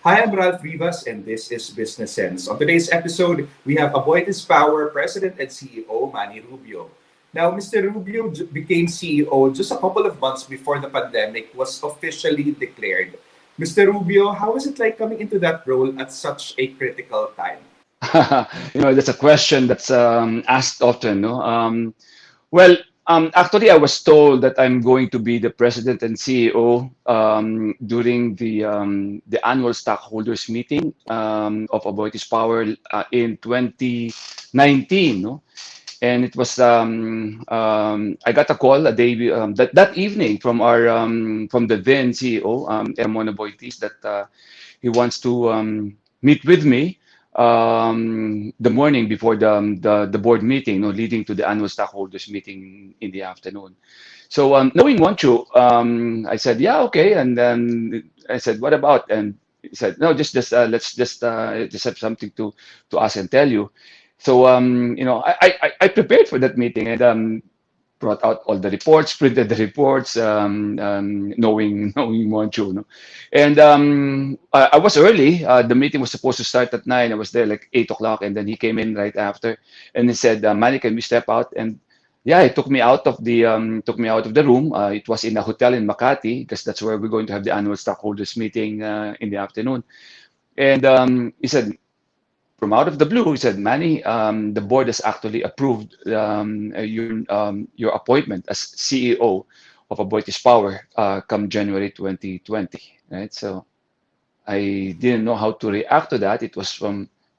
Hi, I'm Ralph Rivas, and this is Business Sense. On today's episode, we have AboitizPower President and CEO Manny Rubio. Now, Mr. Rubio became CEO just a couple of months before the pandemic was officially declared. Mr. Rubio, how was it like coming into that role at such a critical time? That's a question that's asked often. No? Well, actually, I was told that I'm going to be the president and CEO during the annual stockholders meeting of AboitizPower in 2019. No? And it was I got a call a day that evening from our from the then CEO Aboitis that he wants to meet with me the morning before the board meeting, leading to the annual stockholders meeting in the afternoon. So knowing Moncho, I said, yeah, okay. And then I said, what about? And he said, no, just let's just have something to ask and tell you. So I prepared for that meeting and brought out all the reports, printed the reports, knowing Moncho, no? And I was early. The meeting was supposed to start at 9. I was there like 8 o'clock, and then he came in right after, and he said, "Manny, can we step out?" And yeah, he took me out of the room. It was in a hotel in Makati because that's where we're going to have the annual stockholders meeting in the afternoon. And he said, from out of the blue, he said, Manny, the board has actually approved your appointment as CEO of AboitizPower come January 2020. Right. So I didn't know how to react to that. It was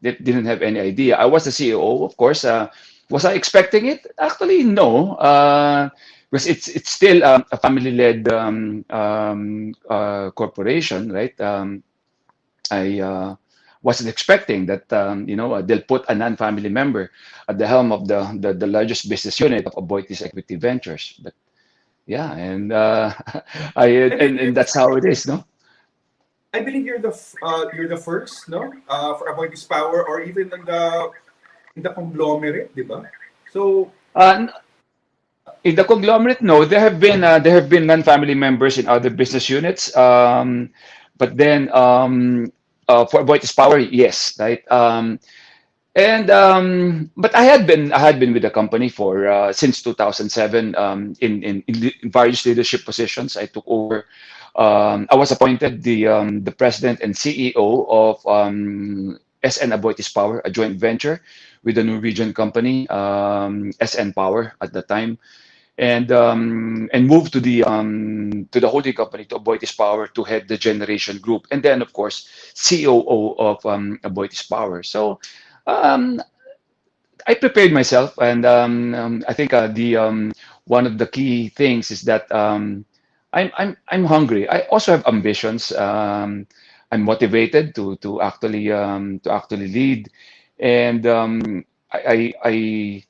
they didn't have any idea. I was the CEO, of course. Was I expecting it? Actually, no. Because it's still a family-led corporation, right? I wasn't expecting that they'll put a non-family member at the helm of the largest business unit of Aboitiz Equity Ventures. But yeah, and I I believe and that's how it is, no? I believe you're the first, no, for AboitizPower or even in the conglomerate, di ba? So, Uh, in the conglomerate, no, there have been non-family members in other business units, but then for AboitizPower, yes, right. And but I had been with the company for since 2007 in various leadership positions. I took over. I was appointed the president and CEO of SN AboitizPower, a joint venture with a Norwegian company, SN Power at the time, and moved to the holding company to AboitizPower to head the generation group, and then of course COO of AboitizPower. So um, I prepared myself, and I think the one of the key things is that I'm hungry. I also have ambitions. I'm motivated to actually lead, and I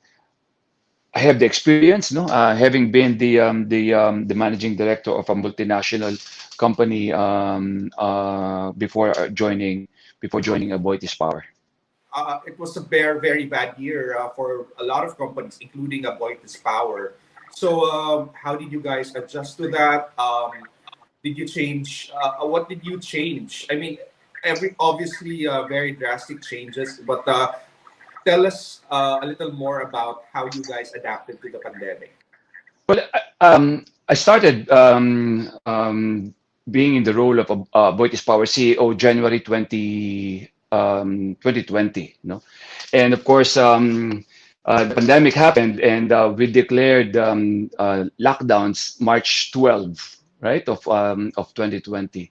have the experience, no, having been the managing director of a multinational company before joining AboitizPower. it was a very bad year for a lot of companies, including AboitizPower. So, how did you guys adjust to that? Did you change? What did you change? I mean, every obviously very drastic changes, but tell us a little more about how you guys adapted to the pandemic. Well, I started being in the role of AboitizPower CEO January 2020. No, and of course, the pandemic happened, and we declared lockdowns March 12, right, of 2020.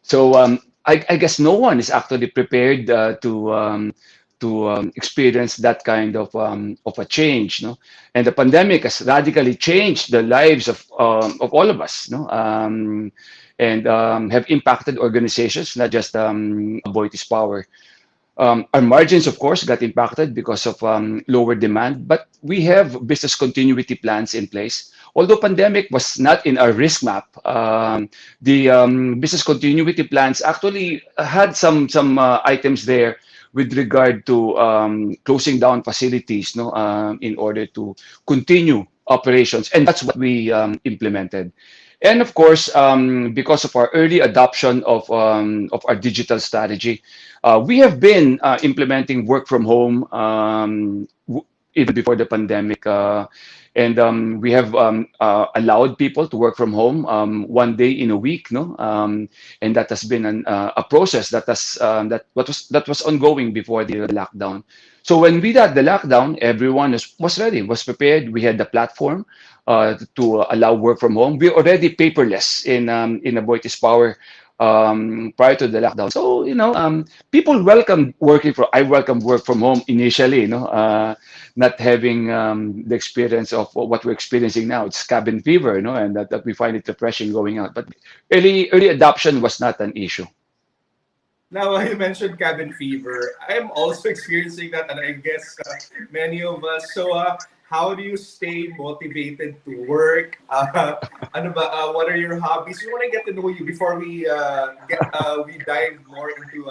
So I guess no one is actually prepared to experience that kind of a change, no? And the pandemic has radically changed the lives of all of us, no? And have impacted organizations, not just AboitizPower. Our margins, of course, got impacted because of lower demand, but we have business continuity plans in place. Although pandemic was not in our risk map, the business continuity plans actually had some items there with regard to closing down facilities, no, in order to continue operations, and that's what we implemented. And of course, because of our early adoption of our digital strategy, we have been implementing work from home even before the pandemic. And we have allowed people to work from home 1 day in a week, no? And that has been a process that was ongoing before the lockdown. So when we had the lockdown, everyone was ready, was prepared. We had the platform to allow work from home. We're already paperless in AboitizPower prior to the lockdown. So people welcome working from. I welcome work from home initially. Not having the experience of what we're experiencing now. It's cabin fever, and that we find it refreshing going out. But early adoption was not an issue. Now, you mentioned cabin fever. I'm also experiencing that, and I guess many of us. So, how do you stay motivated to work? Ano ba, what are your hobbies? We want to get to know you before we dive more into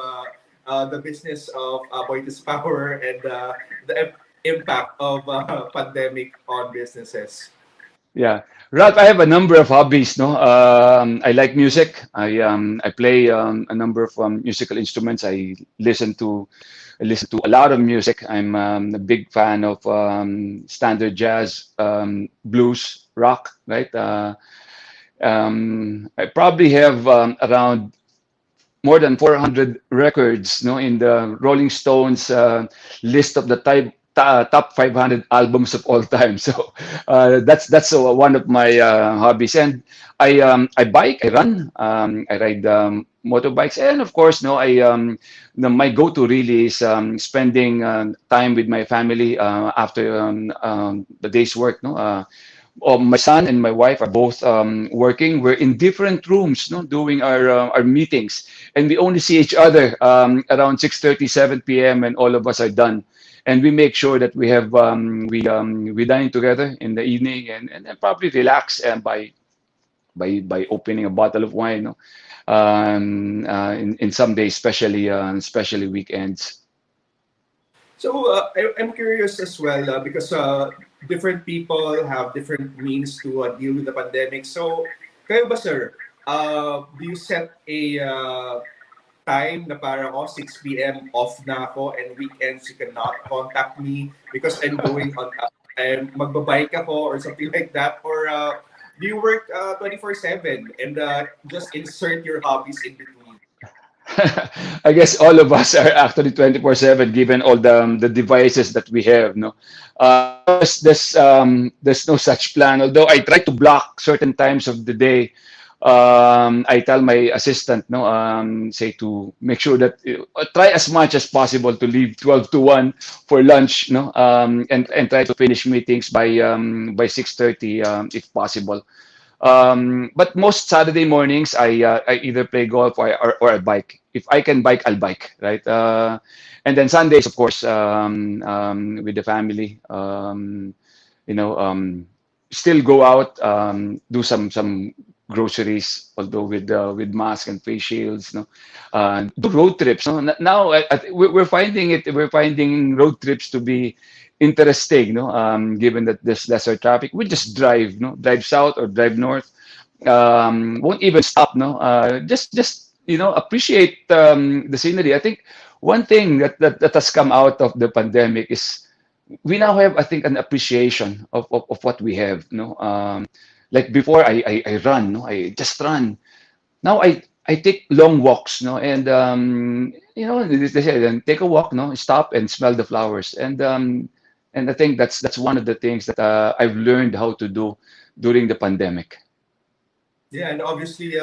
the business of Boytis Power and the impact of pandemic on businesses. Yeah, Ralph, I have a number of hobbies. No, I like music. I play a number of musical instruments. I listen to a lot of music. I'm a big fan of standard jazz, blues, rock. Right. I probably have around more than 400 records, no, in the Rolling Stones list of the top 500 albums of all time. So that's one of my hobbies. And I bike, I run, I ride motorbikes, and of course, no, my go-to really is spending time with my family after the day's work. No, my son and my wife are both working. We're in different rooms, no, doing our meetings, and we only see each other around 6:30, 7 p.m., and all of us are done. And we make sure that we dine together in the evening and then probably relax by opening a bottle of wine, no? In some days, especially weekends. So I'm curious as well because different people have different means to deal with the pandemic. So, kayo ba sir, do you set a time na para 6 p.m. off na ako and weekends you cannot contact me because I'm going on, magbabike ako or something like that? Or do you work 24/7 and just insert your hobbies in between? I guess all of us are actually 24/7 given all the devices that we have, no. No, there's no such plan. Although I try to block certain times of the day. I tell my assistant, no, say to make sure that try as much as possible to leave 12 to 1 for lunch, no, and try to finish meetings by 6:30 if possible. But most Saturday mornings, I either play golf or I bike. If I can bike, I'll bike, right? And then Sundays, of course, with the family, you know, still go out, do some groceries, although with mask and face shields, no, do road trips. No? Now we're finding road trips to be interesting, no, given that there's lesser traffic. We just drive, no, drive south or drive north. Won't even stop, no. Just appreciate the scenery. I think one thing that has come out of the pandemic is we now have, I think, an appreciation of what we have. Like before, I run, no, I just run. Now I take long walks, no, and they say then take a walk, no, stop and smell the flowers, and I think that's one of the things that I've learned how to do during the pandemic. Yeah, and obviously,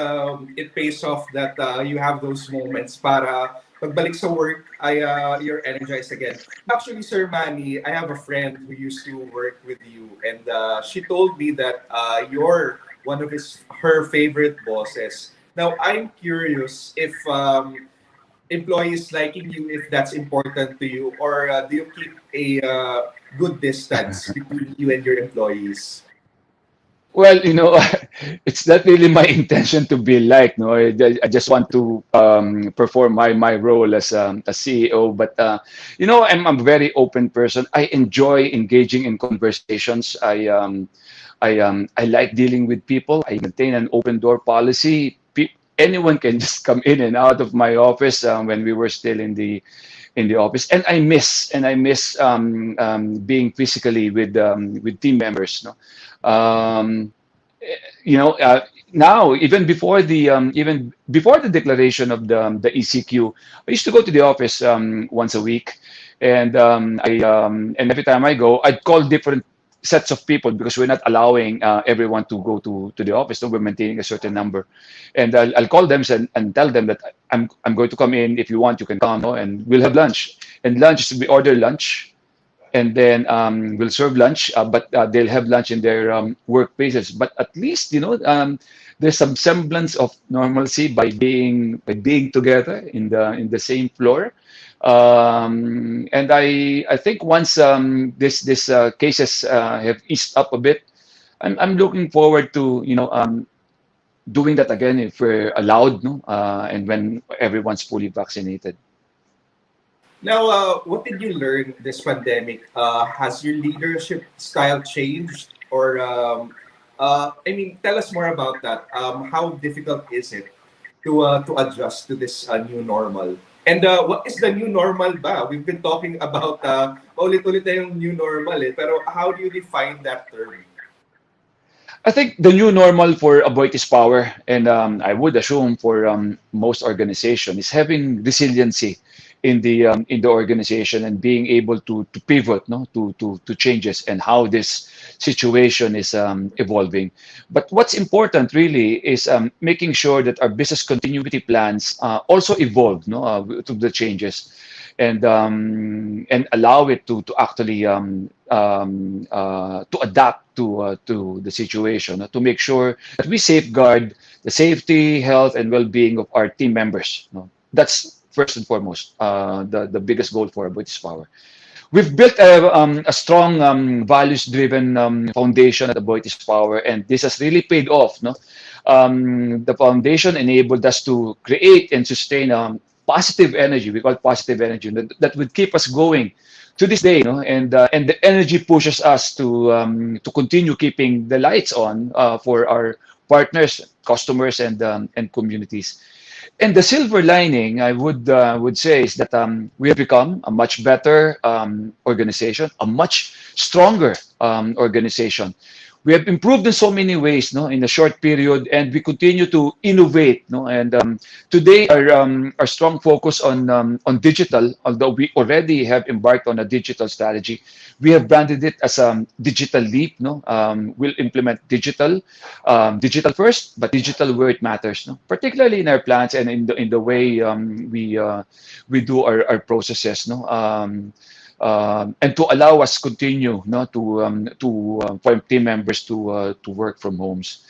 it pays off that you have those moments para pagbalik sa work, you're energized again. Actually, Sir Manny, I have a friend who used to work with you, and she told me that you're one of her favorite bosses. Now, I'm curious if employees liking you, if that's important to you, or do you keep a good distance between you and your employees? Well, it's not really my intention to be like. No, I just want to perform my role as a CEO. But I'm a very open person. I enjoy engaging in conversations. I like dealing with people. I maintain an open door policy. Anyone can just come in and out of my office when we were still in the office, and I miss being physically with team members. No, um, you know, now even before the declaration of the ECQ, I used to go to the office once a week, and every time I go, I'd call different sets of people because we're not allowing everyone to go to the office. So we're maintaining a certain number, and I'll call them and tell them that I'm going to come in. If you want, you can come, no? And we'll have lunch. And lunch, we order lunch, and then we'll serve lunch, but they'll have lunch in their workplaces. But at least there's some semblance of normalcy by being together in the same floor. And I think once this cases have eased up a bit, I'm looking forward to doing that again if we're allowed, no, and when everyone's fully vaccinated. Now, what did you learn this pandemic? Has your leadership style changed, or I mean, tell us more about that. How difficult is it to adjust to this new normal? And what is the new normal ba? We've been talking about paulit-ulit na yung new normal eh. Pero how do you define that term? I think the new normal for AboitizPower, and I would assume for most organization, is having resiliency in the organization and being able to pivot, no, to changes and how this situation is evolving. But what's important really is making sure that our business continuity plans also evolve, no, to the changes, and allow it to actually to adapt to the situation, to make sure that we safeguard the safety, health, and well-being of our team members. No? That's first and foremost the biggest goal for British Power. We've built a strong values-driven foundation at Aboitiz Power, and this has really paid off. No, the foundation enabled us to create and sustain positive energy. We call it positive energy that would keep us going to this day. No, and the energy pushes us to continue keeping the lights on for our partners, customers, and communities. And the silver lining, I would say, is that we have become a much better organization, a much stronger organization. We have improved in so many ways, no, in a short period, and we continue to innovate, no. And today, our strong focus on digital, although we already have embarked on a digital strategy, we have branded it as a digital leap, no. We'll implement digital first, but digital where it matters, no? Particularly in our plants and in the way we do our processes, no, and to allow us continue, no, to for team members to work from homes.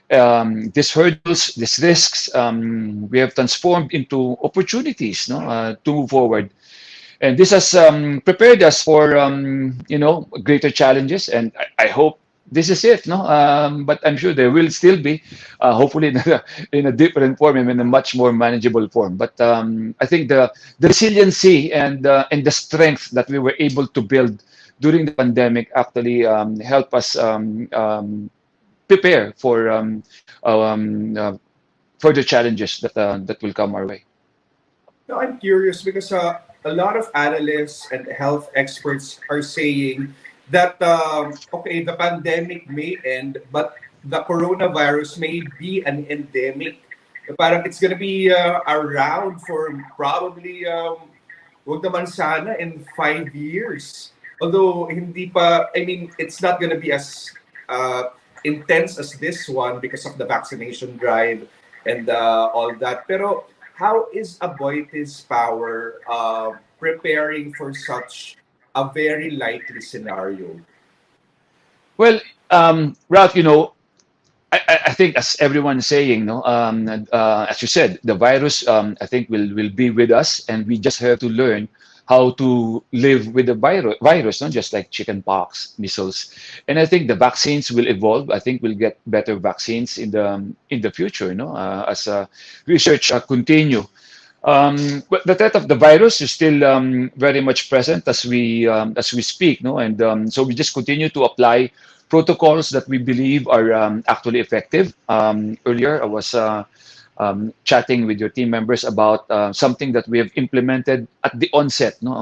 These hurdles, these risks, we have transformed into opportunities, no, to move forward. And this has prepared us for greater challenges, and I hope this is it, no. But I'm sure there will still be, hopefully in a different form and in a much more manageable form. But I think the resiliency and the strength that we were able to build during the pandemic actually help us prepare further challenges that will come our way. No, I'm curious because a lot of analysts and health experts are saying that okay, the pandemic may end, but the coronavirus may be an endemic. Parang it's gonna be around for probably wag naman sana in 5 years. Although hindi pa, I mean, it's not gonna be as intense as this one because of the vaccination drive and all that. Pero how is Aboitiz Power preparing for such a very likely scenario? Well, Ralph, I think as everyone is saying, no, as you said, the virus, I think will be with us, and we just have to learn how to live with the virus, not just like chickenpox, measles. And I think the vaccines will evolve. I think we'll get better vaccines in the future, as research continue. But the threat of the virus is still very much present as we speak, no? And so we just continue to apply protocols that we believe are actually effective. Earlier, I was chatting with your team members about something that we have implemented at the onset. No,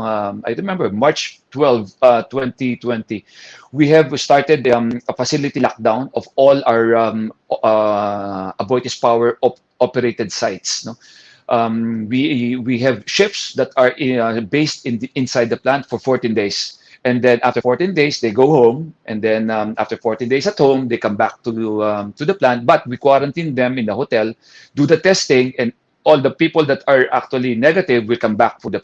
I remember March 12, 2020, we have started a facility lockdown of all our AboitizPower operated sites. No, we have shifts that are based inside the plant for 14 days. And then after 14 days, they go home. And then after 14 days at home, they come back to the plant. But we quarantine them in the hotel, do the testing, and all the people that are actually negative will come back for the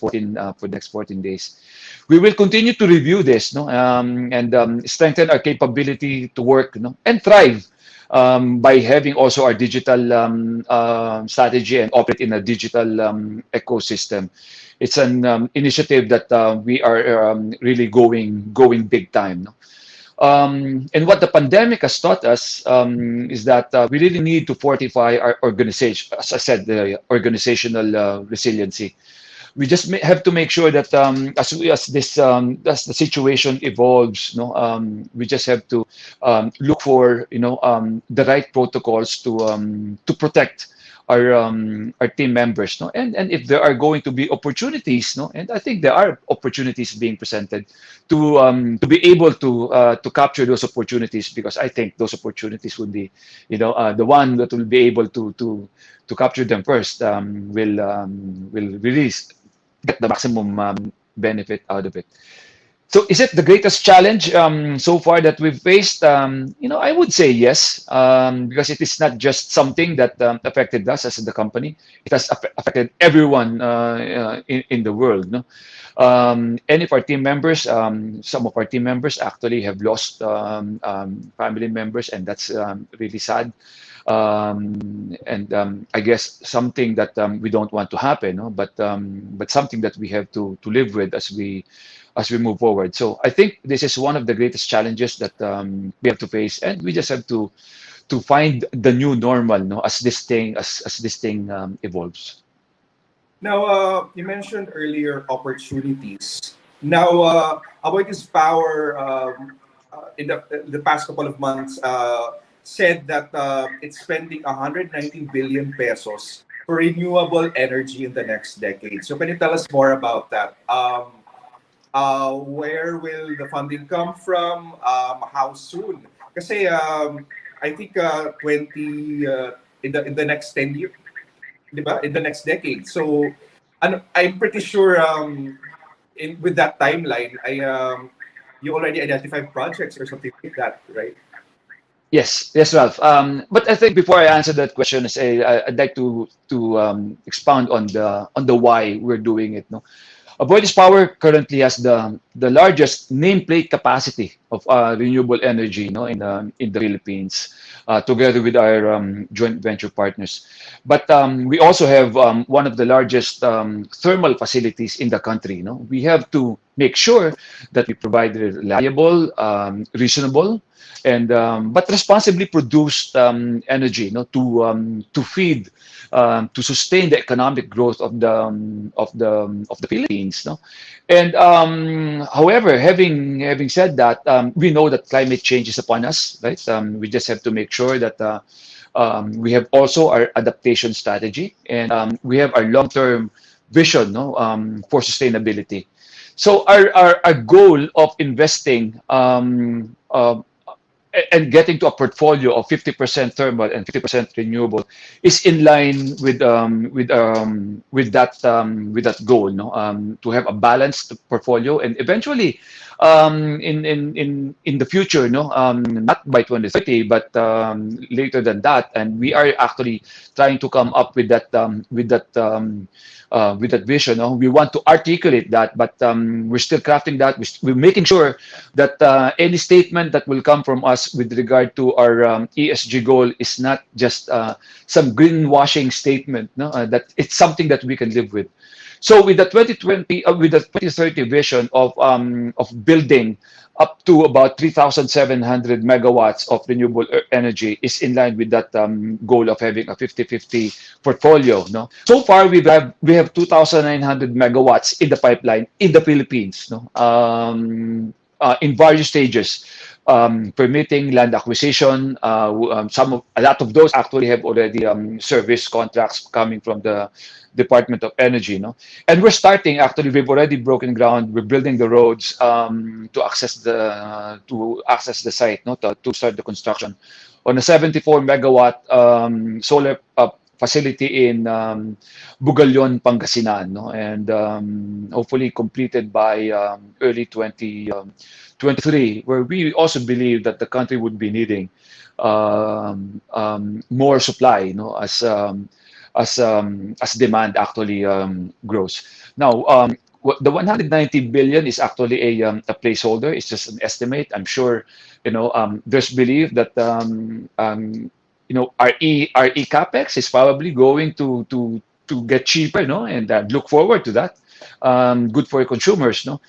next 14 days. We will continue to review this, no, and strengthen our capability to work, and thrive by having also our digital strategy and operate in a digital ecosystem. It's an initiative that we are really going big time. No? And what the pandemic has taught us is that we really need to fortify our organization, as I said, the organizational resiliency. We just have to make sure that as the situation evolves, we just have to look for the right protocols to protect our team members, and if there are going to be opportunities, and I think there are opportunities being presented to be able to capture those opportunities, because I think those opportunities would be the one that will be able to capture them first will really get the maximum benefit out of it. So is it the greatest challenge so far that we've faced? I would say yes, because it is not just something that affected us as the company. It has affected everyone in the world. No? Any of our team members, some of our team members actually have lost family members, and that's really sad. And I guess something that we don't want to happen, no? But something that we have to live with as we move forward. So I think this is one of the greatest challenges that we have to face, and we just have to find the new normal, no, as this thing evolves. Now, you mentioned earlier opportunities. Now, Aboitis Power in the past couple of months said that it's spending 119 billion pesos for renewable energy in the next decade. So, can you tell us more about that? Where will the funding come from? How soon? Kasi I think 20 in the next 10 years, di ba? In the next decade. So I'm pretty sure with that timeline, you already identified projects or something like that, right? Yes, Ralph. But I think before I answer that question, I'd like to expound on the why we're doing it. No, AboitizPower currently has the largest nameplate capacity of renewable energy, in the Philippines, together with our joint venture partners. But we also have one of the largest thermal facilities in the country. We have to make sure that we provide reliable, reasonable, and but responsibly produced energy, to feed, to sustain the economic growth of the Philippines. No? And however, having said that, we know that climate change is upon us, right? We just have to make sure that we have also our adaptation strategy, and we have our long-term vision, for sustainability. So our goal of investing and getting to a portfolio of 50% thermal and 50% renewable is in line with that goal, to have a balanced portfolio, and eventually in the future, not by 2030, but later than that. And we are actually trying to come up with that vision. We want to articulate that, but we're still crafting that. We're making sure that any statement that will come from us with regard to our ESG goal is not just some greenwashing statement, that it's something that we can live with. So with the 2020, with the 2030 vision of building up to about 3,700 megawatts of renewable energy is in line with that goal of having a 50-50 portfolio. No, so far we have 2,900 megawatts in the pipeline in the Philippines. No, in various stages. Permitting, land acquisition. A lot of those actually have already service contracts coming from the Department of Energy. No, and we're starting. Actually, we've already broken ground. We're building the roads to access the site. No, to start the construction on a 74 megawatt solar facility in Bugalyon, Pangasinan, no? And hopefully completed by early 2023, where we also believe that the country would be needing more supply, as demand actually grows. Now, the 190 billion is actually a placeholder. It's just an estimate. I'm sure, there's belief that RE capex is probably going to get cheaper, no, and look forward to that. Good for consumers, no.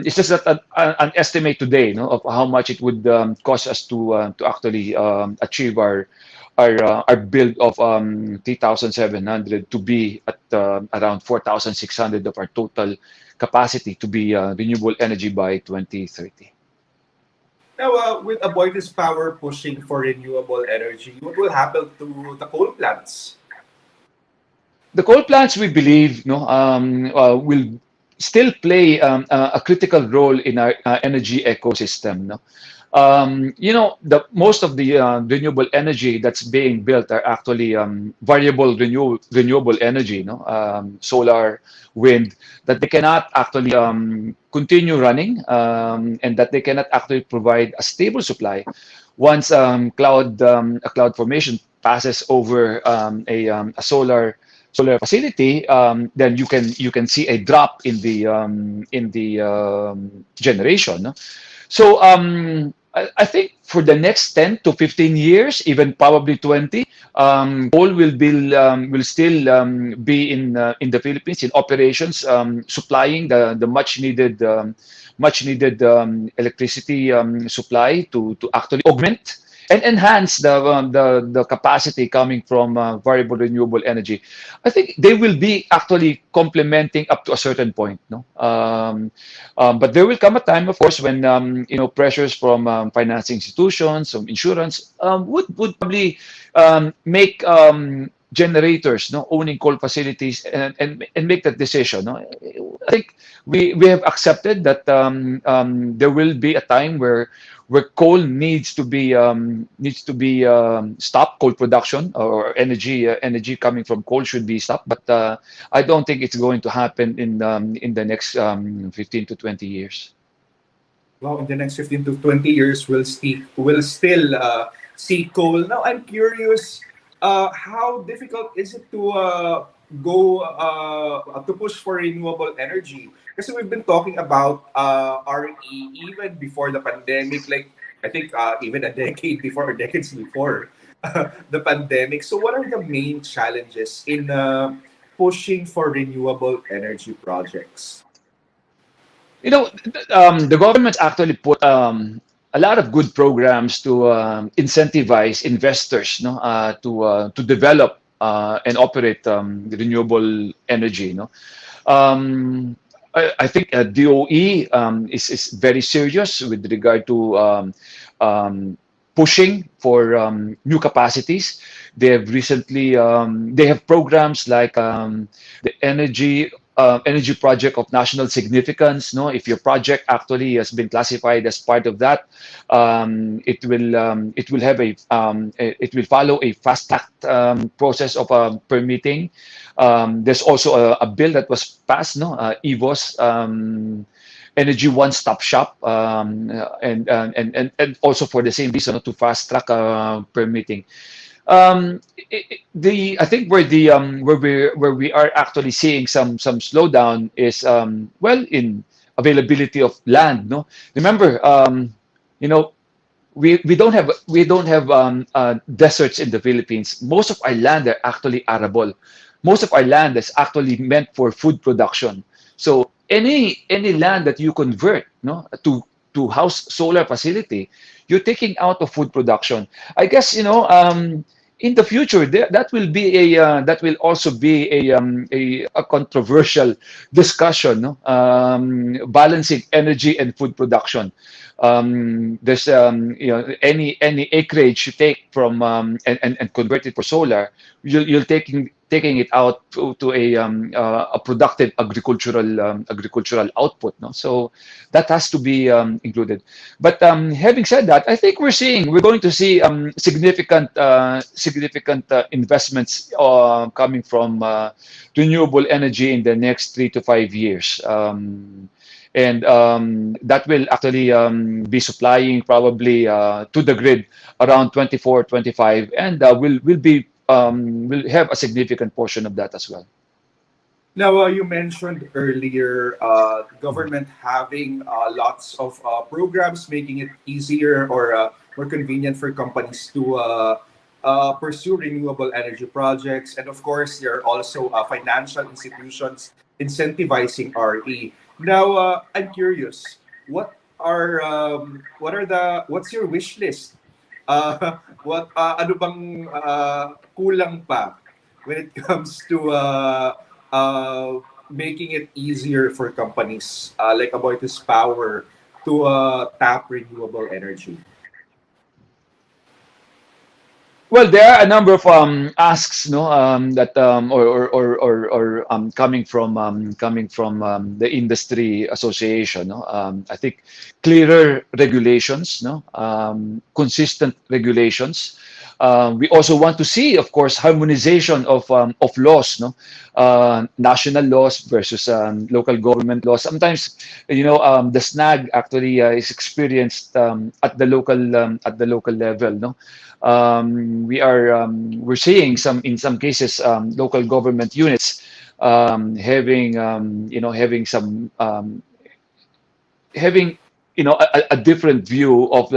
It's just that an estimate today, no, of how much it would cost us to actually achieve our build of 3,700 to be at around 4,600 of our total capacity to be renewable energy by 2030. Now, with Aboitis Power pushing for renewable energy, what will happen to the coal plants? The coal plants, we believe, will still play a critical role in our energy ecosystem. No? The most of the renewable energy that's being built are actually variable renewable energy, no, solar, wind, that they cannot actually continue running, and that they cannot actually provide a stable supply once a cloud formation passes over a solar facility. Then you can see a drop in the generation. No? So I think for the next 10 to 15 years, even probably 20, coal will still be in the Philippines in operations, supplying the much needed electricity supply to actually augment and enhance the capacity coming from variable renewable energy. I think they will be actually complementing up to a certain point, no. But there will come a time, of course, when pressures from financing institutions, some insurance would probably make generators, no, owning coal facilities and make that decision. No? I think we have accepted that there will be a time where coal needs to be stopped. Coal production or energy coming from coal should be stopped. But I don't think it's going to happen in the next 15 to 20 years. Well, in the next 15 to 20 years, we'll still see coal. Now, I'm curious, how difficult is it to push for renewable energy? Because we've been talking about RE even before the pandemic, like I think even a decade before or decades before the pandemic. So, what are the main challenges in pushing for renewable energy projects? The government actually put a lot of good programs to incentivize investors, no, to develop and operate renewable energy. No, I think DOE is very serious with regard to pushing for new capacities. They have programs like the energy project of national significance. No, if your project actually has been classified as part of that, it will follow a fast track process of permitting. There's also a bill that was passed, no, EVOS. Energy one-stop shop, and also for the same reason, no, to fast track permitting. I think where we are actually seeing some slowdown is in availability of land. No, remember, you know we don't have deserts in the Philippines. Most of our land are actually arable. most of our land is actually meant for food production. So any land that you convert, no, to house solar facility, you're taking out of food production. I guess, in the future, that will be that will also be a controversial discussion, no? Balancing energy and food production. There's any acreage you take from and convert it for solar, you'll taking it out to a productive agricultural output, no? So that has to be included. But having said that, I think we're going to see significant investments coming from renewable energy in the next 3 to 5 years. And that will actually be supplying probably to the grid around 24, 25, and will have a significant portion of that as well. Now, you mentioned earlier government having lots of programs making it easier or more convenient for companies to pursue renewable energy projects. And of course, there are also financial institutions incentivizing RE. Now, I'm curious, what's your wish list? Ano bang kulang pa when it comes to making it easier for companies like AboitizPower to tap renewable energy? Well, there are a number of asks, no, that coming from the industry association. No, I think clearer regulations, no, consistent regulations. We also want to see, of course, harmonization of laws, no, national laws versus local government laws. Sometimes, the snag actually is experienced at the local level, no. We're seeing in some cases local government units having a different view of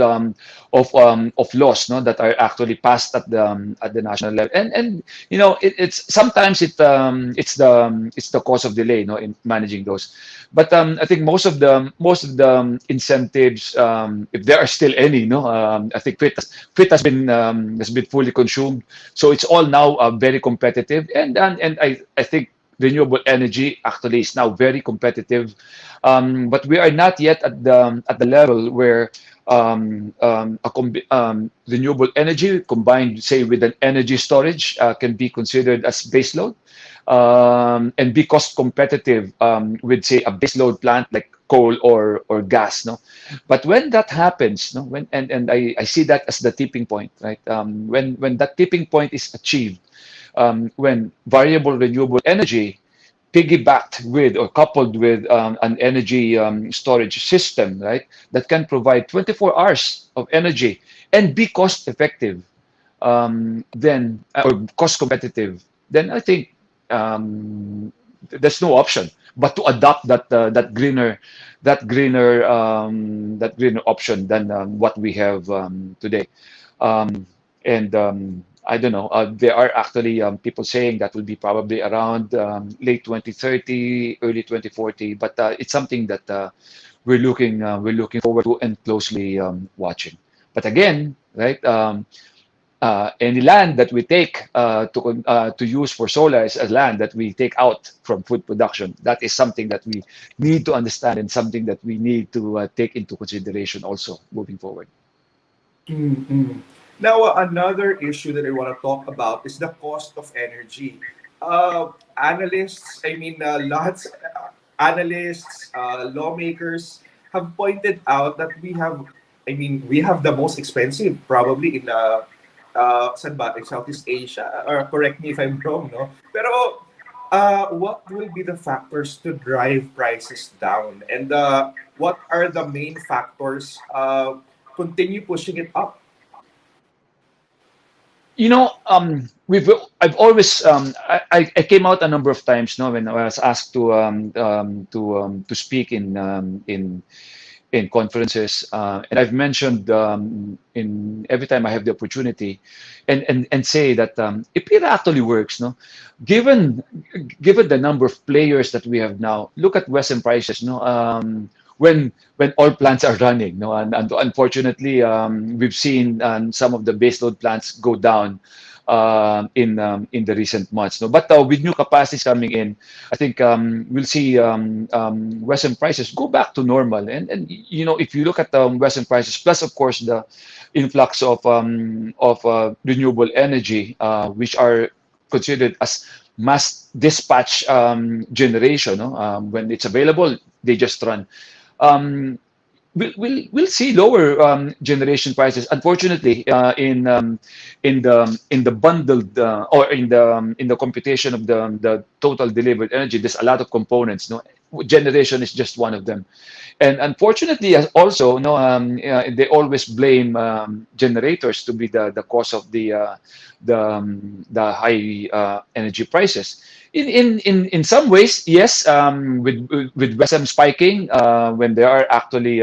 laws, no, that are actually passed at the national level, and it's sometimes it's the cause of delay, no, in managing those. But I think most of the incentives, if there are still any, no, I think FIT has been fully consumed, so it's all now very competitive, and I think renewable energy actually is now very competitive, but we are not yet at the level where renewable energy combined, say, with an energy storage can be considered as baseload, and be cost competitive with, say, a baseload plant like coal or gas. No, but when that happens, no, and I see that as the tipping point, right? When that tipping point is achieved, when variable renewable energy piggybacked with or coupled with an energy storage system, right, that can provide 24 hours of energy and be cost effective, then or cost competitive, then I think there's no option but to adopt that greener option than what we have today. And I don't know. There are actually people saying that will be probably around late 2030, early 2040. But it's something that we're looking forward to and closely watching. But again, right? Any land that we take to use for solar is a land that we take out from food production. That is something that we need to understand and something that we need to take into consideration also moving forward. Mm-mm. Now, another issue that I want to talk about is the cost of energy. Analysts, I mean, analysts, lawmakers have pointed out that we have the most expensive, probably in saan ba? In Southeast Asia, or correct me if I'm wrong, no? Pero, what will be the factors to drive prices down? And what are the main factors continue pushing it up? We've I've always I came out a number of times, no, when I was asked to speak in conferences, and I've mentioned in every time I have the opportunity, and say that if it actually works, no, given given the number of players that we have now, look at Western prices, no, when all plants are running, no, and unfortunately, we've seen some of the baseload plants go down in the recent months. No, but with new capacities coming in, I think we'll see Western prices go back to normal. And you know, if you look at Western prices, plus of course the influx of renewable energy, which are considered as mass dispatch generation. No? When it's available, they just run. Um, we'll see lower generation prices. Unfortunately, in the bundled or in the computation of the total delivered energy, there's a lot of components. No, generation is just one of them. And unfortunately, as also, no, they always blame generators to be the cause of the high energy prices. In some ways, yes, with West Ham spiking, when there are actually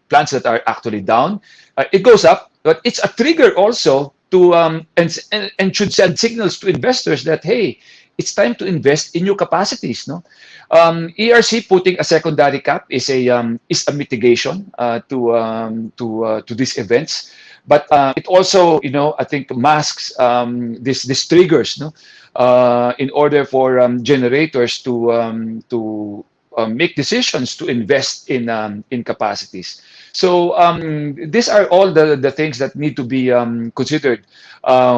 plants that are actually down, it goes up, but it's a trigger also to and should send signals to investors that hey, it's time to invest in new capacities. No, ERC putting a secondary cap is a mitigation to these events, but it also, you know, I think masks this triggers, no, in order for generators to make decisions to invest in capacities. So these are all the things that need to be considered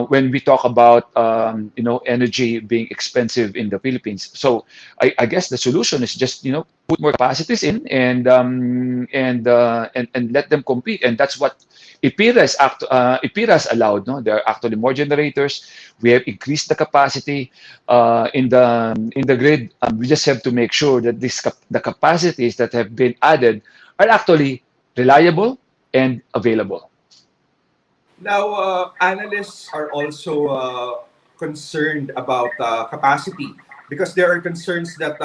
when we talk about you know, energy being expensive in the Philippines. So I guess the solution is just, you know, put more capacities in and let them compete, and that's what IPIRA has allowed. No, there are actually more generators. We have increased the capacity in the grid. We just have to make sure that the capacities that have been added are actually reliable and available. Now, analysts are also concerned about capacity because there are concerns that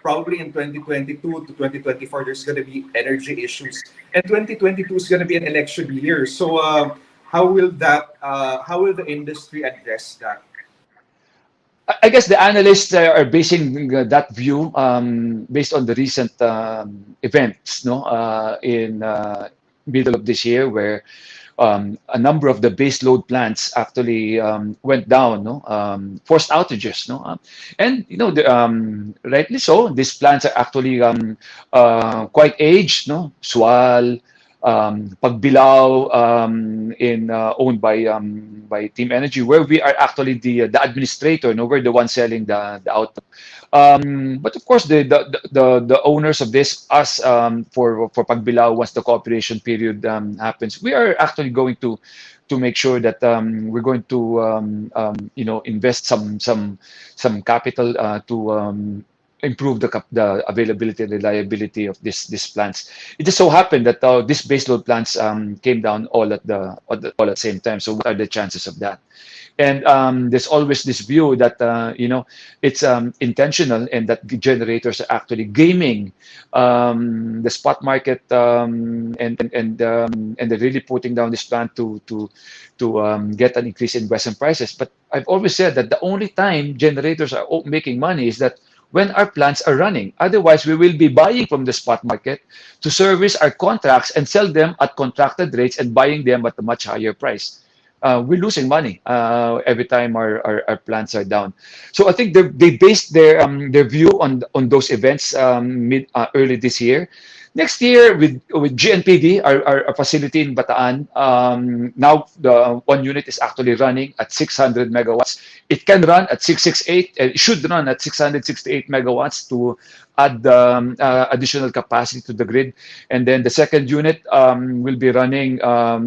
probably in 2022 to 2024 there's going to be energy issues, and 2022 is going to be an election year. So, how will that? How will the industry address that? I guess the analysts are basing that view based on the recent events, no, in middle of this year, where a number of the base load plants actually went down, no, forced outages, no, and you know, rightly so. These plants are actually quite aged, no, Sual, Pagbilao, in owned by Team Energy, where we are actually the administrator, no, we're the one selling the output. But of course, the owners of this, us, for Pagbilao, once the cooperation period happens, we are actually going to make sure that we're going to you know, invest some capital to improve the availability and reliability of these plants. It just so happened that these baseload plants came down all at the same time. So what are the chances of that? And there's always this view that you know, it's intentional, and that the generators are actually gaming the spot market, and they're really putting down this plan to get an increase in Western prices. But I've always said that the only time generators are making money is that when our plants are running. Otherwise, we will be buying from the spot market to service our contracts and sell them at contracted rates and buying them at a much higher price. We're losing money every time our plants are down. So I think they based their view on those events early this year. Next year, with GNPD, our facility in Bataan, now the one unit is actually running at 600 megawatts. It can run at 668. It should run at 668 megawatts to add additional capacity to the grid. And then the second unit will be running or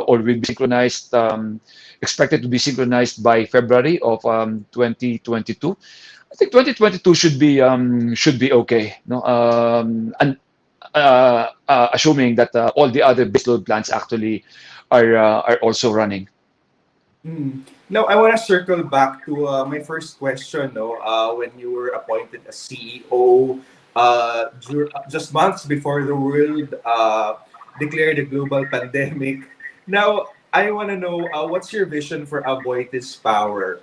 will be synchronized, expected to be synchronized by February of 2022. I think 2022 should be okay. No, and assuming that all the other baseload plants actually are also running. Mm. Now, I want to circle back to my first question. No, when you were appointed as CEO, just months before the world declared a global pandemic. Now, I want to know what's your vision for Aboitis Power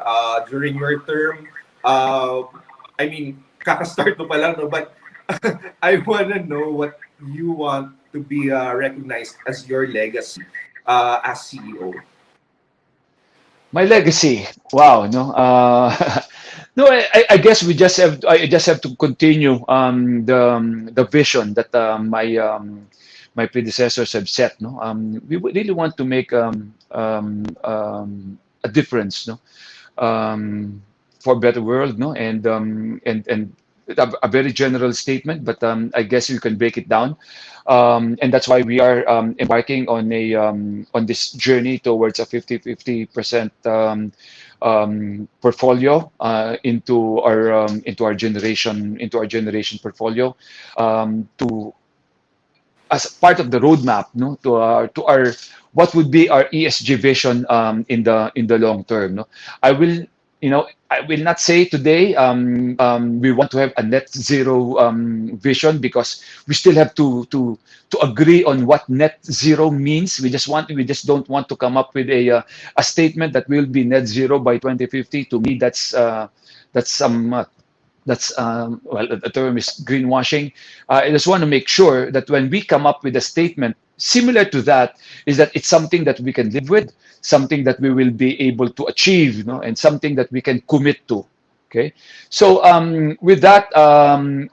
during your term? I mean, kakastart mo pa lang, no? But I want to know what you want to be recognized as your legacy as CEO. My legacy. Wow, no. No, I guess I just have to continue the vision that my predecessors have set. No, we would really want to make a difference. No, for a better world. No, and a very general statement, but I guess you can break it down. And that's why we are embarking on a on this journey towards a 50-50% portfolio into our generation portfolio to as part of the roadmap, no, to our what would be our ESG vision in the long term. No, I will, I will not say today we want to have a net zero vision because we still have to agree on what net zero means. We just don't want to come up with a statement that will be net zero by 2050. To me, that's some well, the term is greenwashing. I just want to make sure that when we come up with a statement similar to that, is that it's something that we can live with, something that we will be able to achieve, and something that we can commit to. Okay, so with that, the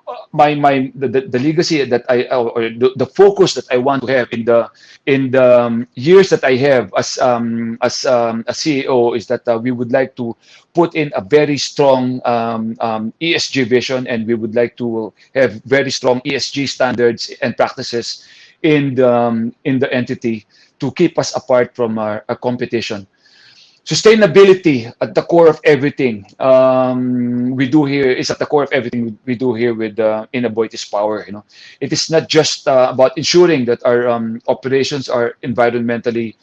legacy that or the focus that I want to have in the years that I have as a CEO is that we would like to put in a very strong ESG vision, and we would like to have very strong ESG standards and practices in the entity to keep us apart from our competition. Sustainability at the core of everything we do here is at the core of everything we do here with in AboitizPower. It is not just about ensuring that our operations are environmentally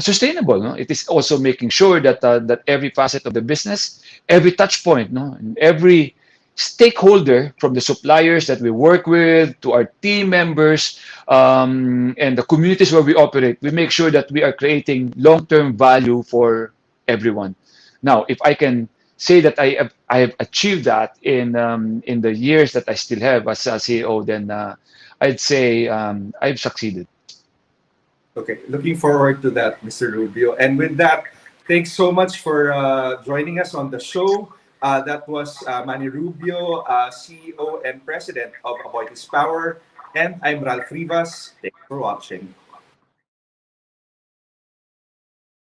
sustainable. No? It is also making sure that that every facet of the business, every touch point, no, and every stakeholder from the suppliers that we work with to our team members and the communities where we operate, we make sure that we are creating long-term value for everyone. Now, if I can say that I have achieved that in the years that I still have as a CEO, then I'd say I've succeeded. Okay, looking forward to that, Mr. Rubio. And with that, thanks so much for joining us on the show. That was Manny Rubio, CEO and President of AboitizPower. And I'm Ralph Rivas. Thanks for watching.